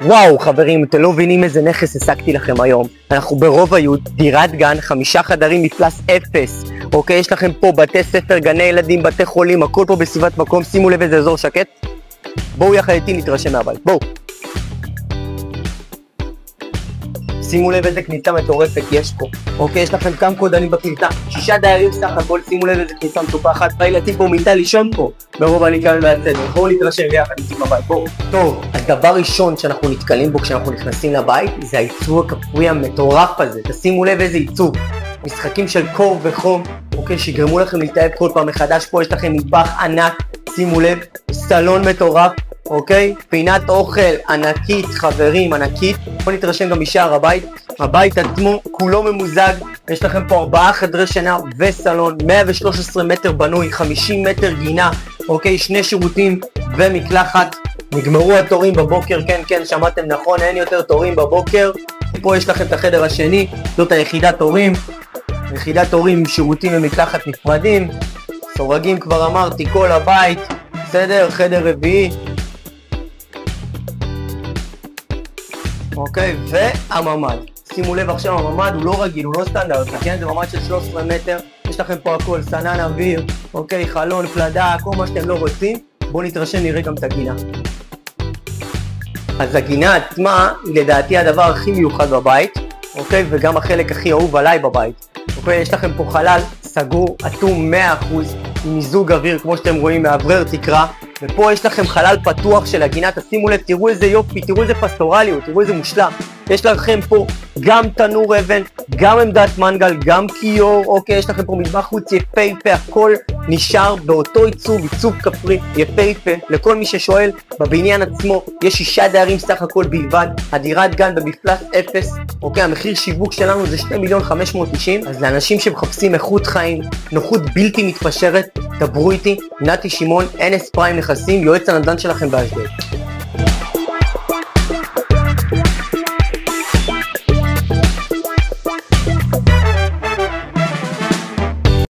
וואו חברים, אתם לא מבינים איזה נכס השגתי לכם היום. אנחנו ברובע י', דירת גן, 5 חדרים מפלס 0. אוקיי, יש לכם פה בתי ספר, גני ילדים, בתי חולים, הכל פה בסביבת מקום. שימו לב איזה אזור שקט. בואו יחד איתי נתרשם מהבית, בואו. שימו לב איזה כניסה מטורפת יש פה. אוקיי, יש לכם כמה קודנים בכניסה, 6 דיירים סך הכל. שימו לב איזה כניסה מטופחת. הילדים פה מיטה לישון פה ברובע ניקיון והצדק. בואו נתרשם יחד איתי בבית, בואו. טוב, אז דבר ראשון שאנחנו נתקלים בו כשאנחנו נכנסים לבית זה העיצוב הכפרי המטורף הזה. תשימו לב איזה עיצוב, משחקים של קור וחום, אוקיי, שיגרמו לכם להתאהב כל פעם מחדש. פה יש לכם מטבח ענק, שימו לב, סלון מטורף, אוקיי, פינת אוכל ענקית חברים, ענקית. בואו נתרשם גם משער הבית. הבית עצמו כולו ממוזג, יש לכם פה 4 חדרי שינה וסלון, 113 מטר בנוי, 50 מטר גינה, אוקיי, 2 שירותים ומקלחת. נגמרו התורים בבוקר, כן, שמעתם נכון, אין יותר תורים בבוקר. פה יש לכם את החדר השני, זאת היחידת תורים, יחידת תורים עם שירותים ומקלחת נפרדים. סורגים כבר אמרתי, כל הבית, בסדר, חדר רביעי. אוקיי, והממ"ד. שימו לב עכשיו, הממ"ד הוא לא רגיל, הוא לא סטנדרט, כן? זה ממ"ד של 13 מטר, יש לכם פה הכל, סנן אוויר, אוקיי, חלון, פלדה, כל מה שאתם לא רוצים. בואו נתרשם, נראה גם את הגינה. אז הגינה עצמה היא לדעתי הדבר הכי מיוחד בבית, אוקיי? וגם החלק הכי אהוב עליי בבית. אוקיי, יש לכם פה חלל סגור, אטום 100%, עם מיזוג אוויר, כמו שאתם רואים, מאוורר תקרה. ופה יש לכם חלל פתוח של הגינה, תשימו לב, תראו איזה יופי, תראו איזה פסטורליות, תראו איזה מושלם. יש לכם פה גם תנור אבן, גם עמדת מנגל, גם כיור, אוקיי, יש לכם פה מטבח חוץ יפהפה, הכל נשאר באותו עיצוב כפרי יפהפה. לכל מי ששואל, בבניין עצמו יש 6 דיירים סך הכל בלבד, הדירת גן במפלס 0, אוקיי, המחיר שיווק שלנו זה 2,590,000, אז לאנשים שמחפשים איכות חיים, נוחות בלתי מתפשרת, דברו איתי, נתי שמעון, NS פריים נכסים, יועץ הנדל"ן שלכם באשדוד.